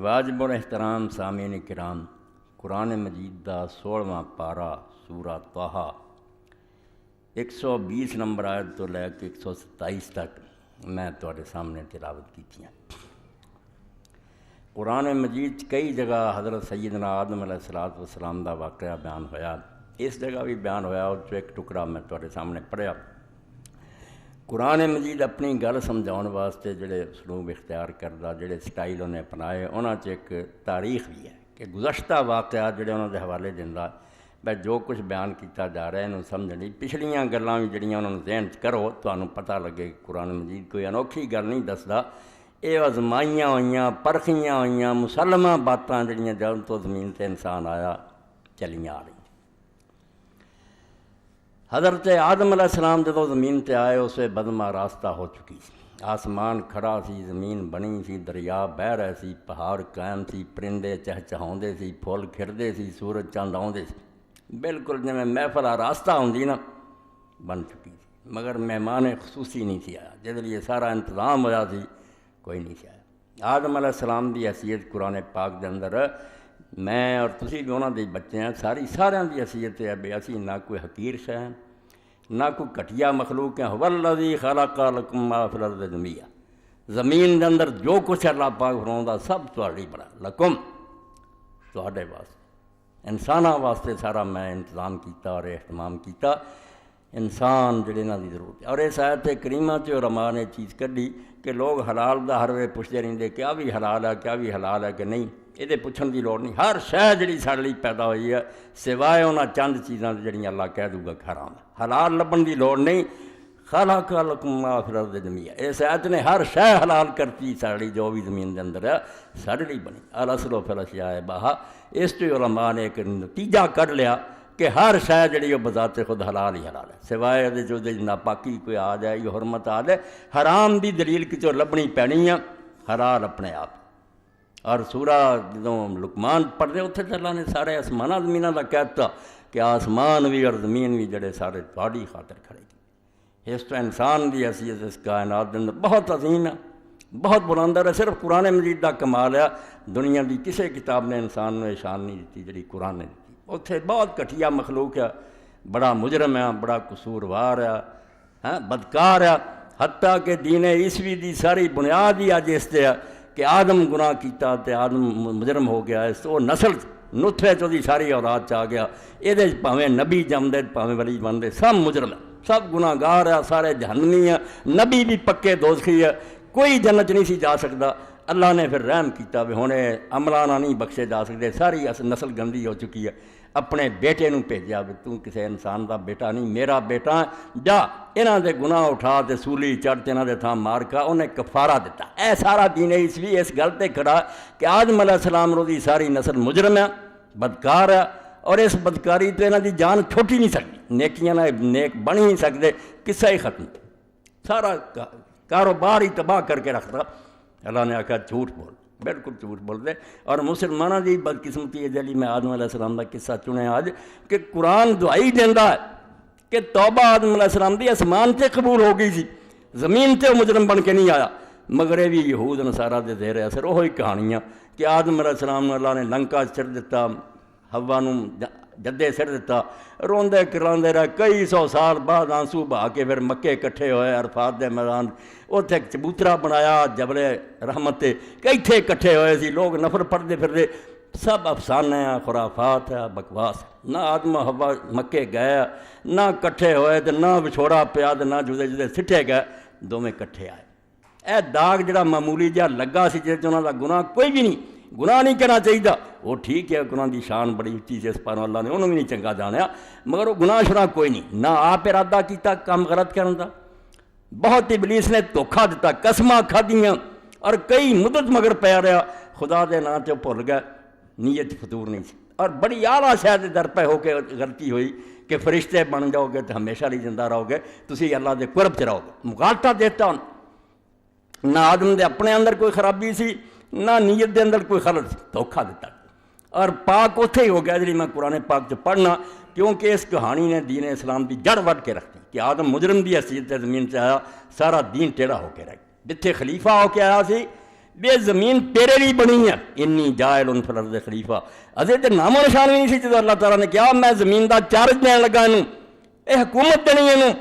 واجب الاحترام سامعین کرام، قرآن مجید دا 16واں پارا سورہ طٰہٰ 120 نمبر آیت تو لے کے 127 تک میں تواڈے سامنے تلاوت کی ہیں۔ قرآن مجید کئی جگہ حضرت سیدنا آدم علیہ السلام دا واقعہ بیان ہویا، اس جگہ بھی بیان ہویا، اور ایک ٹکڑا میں تواڈے سامنے پڑھیا۔ قرآن مجید اپنی گل سمجھاؤن واسطے جڑے اسلوب اختیار کردہ، جڑے سٹائل انہیں اپنائے، انہاں چ ایک تاریخ بھی ہے کہ گزشتہ واقعات جڑے انہوں دے حوالے دیندا بھائی جو کچھ بیان کیتا جا رہا ہے انہوں سمجھنی، پچھلیاں گلاں بھی جڑیاں انہوں ذہن چ کرو تانوں پتہ لگے کہ قرآن مجید کوئی انوکھی گل نہیں دسدا، یہ آزمائیاں ہوئیاں، پرکھیاں ہوئیاں، مسلمہ باتاں جڑیاں جدوں تو زمین تے انسان آیا چلیاں آ رہی۔ حضرت آدم علیہ السلام جدو زمین تے آئے اسے بدمہ راستہ ہو چکی سی، آسمان کھڑا سی، زمین بنی سی، دریا بہہ رہے سی، پہاڑ قائم سی، پرندے چہچہاؤندے سی، پھول کھردے سی، سورج چاند آؤندے سی، بالکل جویں محفل راستہ ہوندی نا بن چکی سی، مگر مہمان خصوصی نہیں سی آیا، جس لیے سارا انتظام ہویا سی کوئی نہیں سی آیا۔ آدم علیہ السلام دی حیثیت قرآن پاک دے اندر میں اور تسی بھی انہاں دے بچے ہیں، ساریاں دی حیثیت ہے بے اسی نہ کوئی حقیر شے ہیں نہ کوئی گھٹیا مخلوق ہیں۔ والذی خلق لکم ما فی الارض جمیعا، زمین دے اندر جو کچھ اللہ پاک فرماؤندا سب تہاڈی بنا لکم، تہاڈے واسطے، انساناں واسطے سارا میں انتظام کیتا اور اہتمام کیتا، انسان جڑے انہاں دی ضرورت ہے۔ اور اس آیت کریمہ تے علماء نے چیز کڈی کہ لوگ حلال دا ہر وے پوچھتے رہندے کیا بھی حلال ہے، کیا بھی حلال ہے کہ نہیں، یہ پوچھن دی لوڑ نہیں، ہر شے جڑی ساڈے لئی پیدا ہوئی ہے سوائے انہاں چند چیزاں جڑیاں اللہ کہہ دوں گا حرام ہے، حلال لبن دی لوڑ نہیں۔ خلق لکم ما فی الارض جمیعا، اس آیت نے ہر شے حلال کرتی ساڈی جو بھی زمین دے اندر ہے ساڈے لئی بنی۔ الاصل فی الاشیاء اباحہ، اس تو علماء نے ایک نتیجہ کڈ لیا کہ ہر شے جڑی وہ بذات خود حلال ہی حلال ہے، سوائے دے جو ناپاکی کوئی آ جائے یا حرمت آ جائے، حرام دی دلیل کچوں لبنی پینی ہے، حلال اپنے آپ۔ اور سورہ جدوں لقمان پڑھتے اتنے تو اللہ نے سارے آسمانہ زمینہ کا کہتا کہ آسمان بھی اور زمین بھی جڑے سارے تہاڈی خاطر کھڑے کی۔ اس تو انسان دی حیثیت اس کائنات دے اندر بہت عظیم ہے، بہت بلند ہے، صرف قرآن مجید دا کمال ہے، دنیا دی کسی کتاب نے انسان نے شان نہیں دیتی جڑی قرآن نے دیتی۔ اتنے بہت گھٹیا مخلوق ہے، بڑا مجرم ہے، بڑا قصوروار ہے، بدکار ہے، حتیٰ کہ دین عیسوی دی ساری بنیاد ہی اج اس تے ہے کہ آدم گناہ کیتا تے آدم مجرم ہو گیا، اس وہ نسل نطفے چ دی ساری اولاد چ آ گیا، یہ پاویں نبی جمدے پاویں ولی بنتے سب مجرم ہے، سب گناہ گار ہے، سارے جہنمی ہیں، نبی بھی پکے دوزخی ہے، کوئی جنت نہیں سی جا سکتا۔ اللہ نے پھر رحم کیتا بھی ہن عملانہ نہیں بخشے جا سکتے، ساری نسل گندی ہو چکی ہے، اپنے بیٹے نوں بھیجا بھی تو کسی انسان دا بیٹا نہیں، میرا بیٹا جا انہاں دے گناہ اٹھا تے سولی چڑھ تے انہاں دے تھاں مار کا، انہیں کفارہ دیتا۔ اے سارا دین عیسوی اس گل تے کھڑا کہ آدم علیہ السلام رو دی ساری نسل مجرم ہے، بدکار ہے، اور اس بدکاری تو انہاں دی جان چھوٹی نہیں سکتی، نیکیاں نہ نیک بن ہی نہیں سکتے، قصہ ہی ختم، سارا کاروبار ہی تباہ کر کے رکھتا۔ اللہ نے آکھا جھوٹ بول، بالکل جھوٹ بول دے۔ اور مسلمانوں کی بدقسمتی ہے جلی میں آدم علیہ السلام کا قصہ چنے آج کہ قرآن دعائی دینا ہے کہ توبہ آدم علیہ السلام دی آسمان تے قبول ہو گئی سی، زمین تے وہ مجرم بن کے نہیں آیا، مگر یہ بھی یہود نصارہ دے زیر اثر وہی کہانیاں کہ آدم علیہ السلام نے اللہ نے لنکا سر دیتا، ہوا نوں جدے سر دیتا، روندے کراندے رہے، کئی سو سال بعد آنسو بہا کے پھر مکے کٹھے ہوئے عرفات دے میدان، اتنے ایک چبوترا بنایا جبل رحمت تے، کتھے کٹھے ہوئے سی لوگ نفر پڑھتے پھرتے، سب افسانے ہیں، خرافات ہے، بکواس، نہ آدم ہوا مکے گئے، نہ کٹھے ہوئے تے نہ وچھوڑا پیا تے نہ جدے جدے سٹھے گئے، دونوں کٹھے آئے۔ اے داغ جڑا معمولی جہا لگا سی جس انہاں دا گناہ کوئی بھی نہیں، گناہ نہیں کرنا چاہیے، وہ ٹھیک ہے گناہ دی شان بڑی اچھی سے اس پر اللہ نے انہوں بھی نہیں چنگا جانیا، مگر وہ گناہ شناہ کوئی نہیں، نہ آپ ارادہ کیتا کام غلط کرن دا، بہت ابلیس نے دھوکھا دیتا، قسماں کھادیاں، اور کئی مدت مگر پیا رہا، خدا دے نام تے بھول گئے، نیت فطور نہیں سی، اور بڑی اعلیٰ شاید در پہ ہو کے غلطی ہوئی کہ فرشتے بن جاؤ گے تو ہمیشہ لیے زندہ رہو گے، تسی اللہ دے قرب چ رہو گے، مغالطہ دیتا نہ آدم دے اپنے اندر کوئی خرابی سی، نہ نیت دے اندر کوئی خلل سی، دھوکھا دیتا، اور پاک اتھے ہی ہو گیا جی میں قرآن پاک سے پڑھنا، کیونکہ اس کہانی نے دین اسلام دی جڑ وڈ کے رکھتی کہ آدم مجرم دی حیثیت زمین سے آیا، سارا دین ٹیڑھا ہو کے رہ گیا، جتھے خلیفہ ہو کے آیا سی، بھی یہ زمین تیرے لیے بنی ہے، انی جاعل فی الارض خلیفہ، ازے تے نام و نشان بھی نہیں سی جدو اللہ تعالیٰ نے کہا میں زمین دا چارج دین لگا انہوں، یہ حکومت دینی انہوں،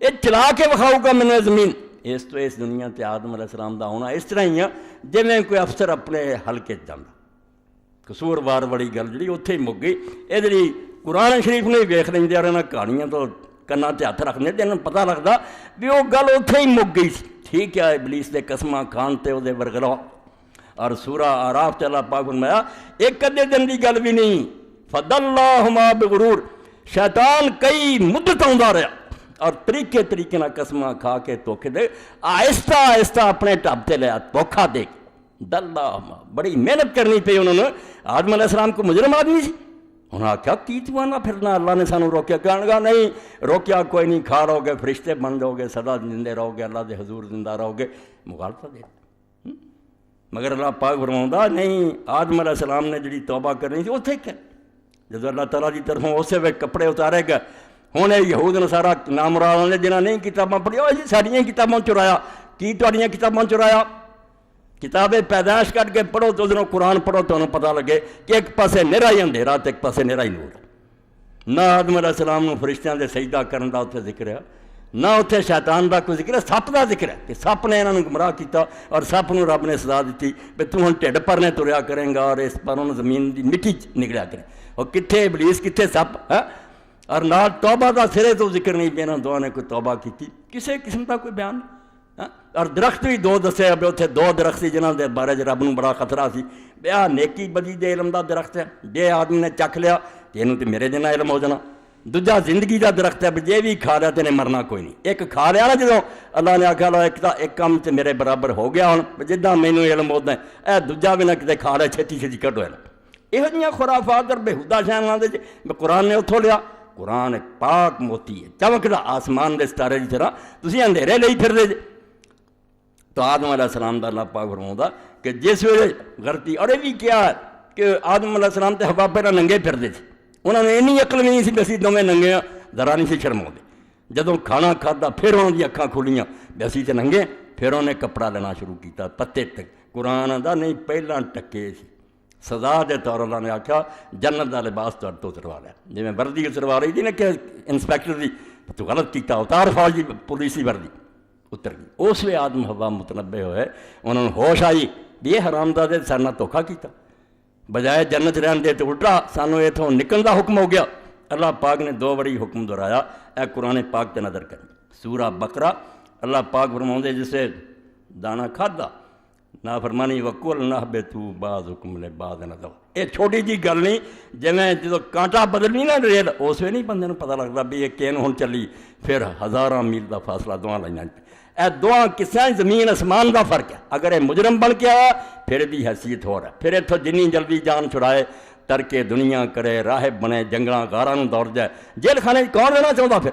یہ چلا کے بکھاؤ گا میں نے زمین۔ اس تو اس دنیا تے آدم علیہ السلام دا ہونا اس طرح ہی ہے جی میں کوئی افسر اپنے حلقے جانا، قصور وار بڑی گل جی اتھے ہی مک گئی۔ یہ جی قرآن شریف نے ویخ لیں یار انہیں کہانیاں تو کنا تے ہاتھ رکھنے تے انہوں پتہ لگتا بھی وہ گل اتھے ہی مک گئی سی۔ ٹھیک ہے ابلیس دے قسماں کھان تے وہ ورگلا، اور سورہ آراف تے اللہ پاک فرمایا ایک ادھے دن دی گل بھی نہیں، فَضَلَّاهُمَا بِغُرُورٍ، شیطان کئی مدت آندا رہا اور طریقے نہ قسماں کھا کے دھوکے دے، آہستہ آہستہ اپنے ٹھپ تے لیا دھوکھا دے دَلَّاهُمَا، بڑی محنت کرنی پئی انہوں نے۔ آدم علیہ السلام کو مجرم آدمی سی، انہوں نے آخیا کی تو آنا پھرنا، اللہ نے سانو روکیا، کہنے لگا نہیں روکیا کوئی نہیں، کھا رہو گے فرشتے بن جاؤ گے، سدا زندے رہو گے، اللہ دے حضور زندہ رہو گے، مغالطہ دے۔ مگر اللہ پاک فرماؤں نہیں، آدم علیہ السلام نے جڑی توبہ کرنی تھی اتھے کیا جدو اللہ تعالیٰ کی طرفوں اسے وقت کپڑے اتارے گئے۔ ہوں یہود نصارا نامراد نے جنہاں نہیں کتاباں پڑھی وہ جی ساریاں کتاباں چرایا، کی تہاڈیاں کتاباں چرایا؟ کتاب پیدائش کر کے پڑھو تو ادھروں قرآن پڑھو تو انہوں پتہ لگے کہ ایک پاسے نیرا ہی اندھیرا تو ایک پاسے نیرا ہی نور۔ نہ آدم علیہ السلام نے فرشتیاں دے سجدہ کرن دا اتھے ذکر ہے، نہ اتھے شیطان دا کوئی ذکر ہے، سپ دا ذکر ہے کہ سپ نے انہوں گمراہ کیتا اور سپ نو رب نے سزا دیتی بھی تو ہن ٹھڈ پرنے تریا کریں گا اور اس پر انہوں زمین دی مٹی نکلیا کریں۔ اور کتھے ابلیس کتھے سپ ہے، اور نال توبہ دا سرے تو ذکر نہیں، انہاں دونوں نے کوئی توبہ کی کسے قسم کا کوئی بیان نہیں۔ اور درخت بھی دو دسے اب اتنے دو درخت سی جنہاں دے بارے رب نو بڑا خطرہ سی بھی آ نیکی بدی دے علم دا درخت ہے، جے آدمی نے چکھ لیا تو انہوں تے میرے جنا علم ہو جانا۔ دوجا زندگی دا درخت ہے بھی جے بھی کھا لیا تو انہیں مرنا کوئی نہیں۔ ایک کھا لیا نا جدوں اللہ نے آکھا لو ایک کام تے میرے برابر ہو گیا ہوں جداں مینوں علم ہوتا ہے، اے دوجا بھی نہ کتے کھا لیا چھتی چھتی کڈو ہے۔ یہو جیاں خرافات اور بےہودہ شیاں دے قرآن نے اتھوں لیا۔ قرآن ایک پاک موتی ہے، چمکدا آسمان دے ستارے دی طرح، تسی اندھیرے لئی پھر دے۔ تو آدم علیہ السلام دا اللہ پاک فرماؤں کہ جس ویلے غلطی، اور یہ بھی کیا ہے کہ آدم علیہ السلام تے حوا پہلا ننگے پھر دے تھے، انہوں نے اینی عقل بھی نہیں سی بسی دوویں ننگے ہاں، ذرا نہیں سی شرماؤں دے۔ جدوں کھانا کھادا پھر انہوں دی اکھاں کھلیاں بسی تے ننگے، پھر انہوں نے کپڑا لینا شروع کیتا پتے تک۔ قرآن دا نہیں پہلا ٹکے سی، سزا دے طور اللہ نے آکھا جنت دا لباس تو اتروا لیا، جی میں وردی اتروا رہی تھی نا کہ انسپیکٹر دی تو غلط کیتا، اتار فوجی پولیسی وردی اتر گئی۔ اس لیے آدم حوا متنبع ہوئے، انہوں نے ہوش آئی بھی یہ حرامزادے سارے نال دھوکھا کیتا، بجائے جنت رہن دے تو الٹا سانوں اتوں نکلن دا حکم ہو گیا۔ اللہ پاک نے دو بڑی حکم دہرایا، اے قرآن پاک تے نظر کریں۔ سورہ بقرہ اللہ پاک فرماؤندے جسے دانا کھادا نافرمانی وکل نہبتوا بعضکم لبعض عدو، یہ چھوٹی جی گل نہیں، جی میں جدو کانٹا بدلنی نا ریل اس وے نہیں بندے نوں پتہ لگتا بھی یہ کین ہن چلی، پھر ہزاراں میل دا فاصلہ دواں لائیاں۔ اے دعا کسے زمین اسمان دا فرق ہے۔ اگر یہ مجرم بن کے آیا پھر دی حیثیت ہو رہا ہے، پھر اتوں جنی جلدی جان چھڑائے ترکے دنیا کرے، راہب بنے، جنگلاں غاراں نوں دوڑ جائے، جیل خانے کون رہنا چاہتا پھر؟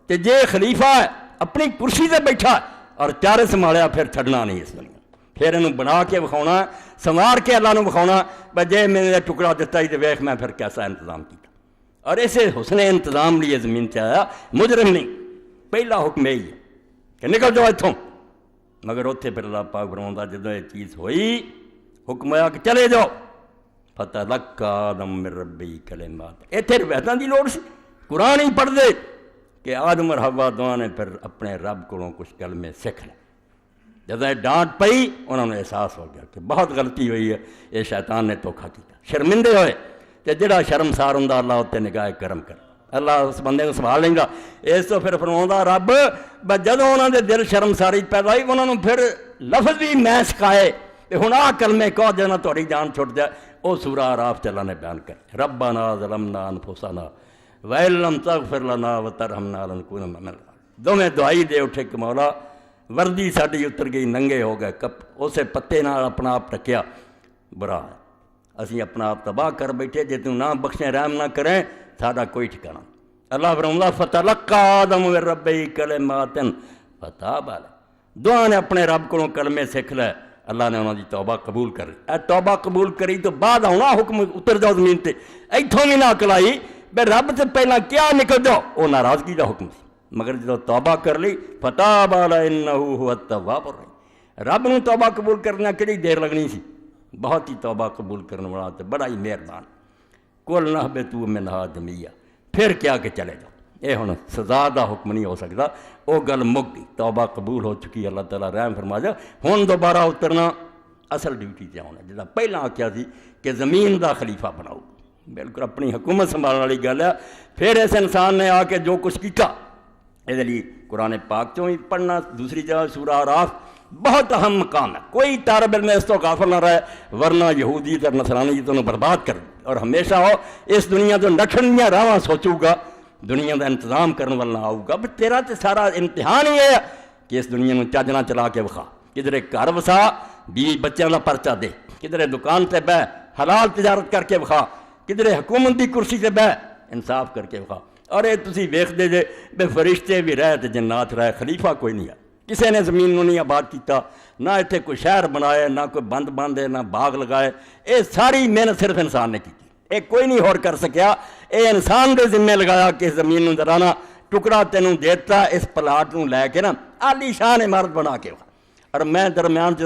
کہ جے خلیفہ ہے اپنی کرسی تے بیٹھا ہے اور چارے سنبھالیا پھر چھڑنا نہیں اس دنیا، پھر انہوں بنا کے بکھاؤنا، سنوار کے اللہ نوں بکھاؤنا بھائی جے میں نے ٹکڑا دتا ہی تو ویکھ میں پھر کیسا انتظام کیا۔ اور اسے حسن انتظام لیے زمین سے آیا، مجرم نہیں۔ پہلا حکم یہی ہے کہ نکل جاؤ اتوں، مگر اتنے پھر اللہ پاک فرماؤندا جدوں یہ چیز ہوئی حکم ہوا کہ چلے جاؤ، فتلقى آدم من ربہ کلمات۔ اتنے روایتاں دی لوڑ سی، قرآن ہی پڑھ دے کہ آدم اور حوا دونوں نے پھر اپنے رب کو کچھ کلمے سیکھ لے۔ جب یہ ڈانٹ پئی انہوں نے احساس ہو گیا کہ بہت غلطی ہوئی ہے، یہ شیطان نے دھوکھا کیا، شرمندے ہوئے۔ کہ جڑا شرمسار ہوندا اللہ اتنے نگاہ کرم کر، اللہ اس بندے کو سنبھال لیں گا۔ اس تو پھر فرماؤندا رب جدوں انہوں نے دل شرمساری پیدا ہوئی انہوں نے پھر لفظ بھی میں سکھائے کہ ہن آ کلمے کہو جے نہ تہاڈی جان چھٹ جائے۔ وہ سورہ اعراف اللہ نے بیان کر، ربنا ظلمنا انفسنا وان لم تغفر لنا وترحمنا لنکونن من الخاسرین۔ دونوں دعائی دے اٹھے کہ مولا وردی ساڈی اتر گئی، ننگے ہو گئے، اسے پتے نال اپنا آپ ٹکیا، برا ہے اسی اپنا آپ تباہ کر بیٹھے، جے تو نہ بخشیں رحم نہ کریں ساڈا کوئی ٹھکانا۔ اللہ فرماؤندا فتلقى آدم من ربہ کلمات فتاب علیہ، دعا نے اپنے رب کو کلمے سیکھ لے، اللہ نے انہوں دی توبہ قبول کر لی۔ اے توبہ قبول کری تو بعد آنا حکم اتر جاؤ زمین تے، ایتھوں بھی نہ عقل آئی بے رب سے پہلا کیا نکل جاؤ، وہ ناراضگی دا حکم سی، مگر جب توبہ کر لی فتاب علیہ انہ هو التواب الرحیم، رب نو توبہ قبول کرنا کہڑی دیر لگنی سی، بہت ہی توبہ قبول کرنے والا تے بڑا ہی مہربان۔ کل نہبطوا منہا جمیعا، پھر کیا کہ چلے جاؤ، یہ ہن سزا دا حکم نہیں ہو سکتا، وہ گل مک گئی، توبہ قبول ہو چکی، اللہ تعالیٰ رحم فرما جا۔ ہن دوبارہ اترنا اصل ڈیوٹی تے آنا، جدا پہلاں آکھیا سی کہ زمین دا خلیفہ بناؤ، بالکل اپنی حکومت سنبھالنے والی گل ہے۔ پھر اس انسان نے آ کے جو کچھ کیتا، یہ لیے قرآن پاک چوں ہی پڑھنا، دوسری جگہ سورہ اعراف بہت اہم مقام ہے، کوئی طالب علم اس تو غافل نہ رہے، ورنہ یہودیت اور نصرانیت انہوں برباد کر دی۔ اور ہمیشہ ہو اس دنیا تو نٹھن دیاں راواں سوچو گا، دنیا دا انتظام کرنے والا آؤ گا، بس تیرا تے سارا امتحان ہی ہے کہ اس دنیا نو چاجنا چلا کے وکھا، کدھرے گھر وسا، بیوی بچیاں دا پرچہ دے، کدھرے دکان تے بہ حلال تجارت کر کے وکھا، کدھرے حکومت دی کرسی تے بہ انصاف کر کے وکھا۔ اور یہ تسی ویکھدے جے بے فرشتے بھی رہے تے جنات رہے، خلیفہ کوئی نہیں ہے، کسی نے زمین نو نہیں آباد کیتا، نہ اتنے کوئی شہر بنائے، نہ کوئی بند باندھے، نہ باغ لگائے، یہ ساری محنت صرف انسان نے کی، یہ کوئی نہیں ہور کر سکیا، یہ انسان دے ذمے لگایا کہ زمین نو درانا ٹکڑا تینوں دیتا، اس پلاٹ نو لے کے نا عالی شان عمارت بنا کے، اور میں درمیان جو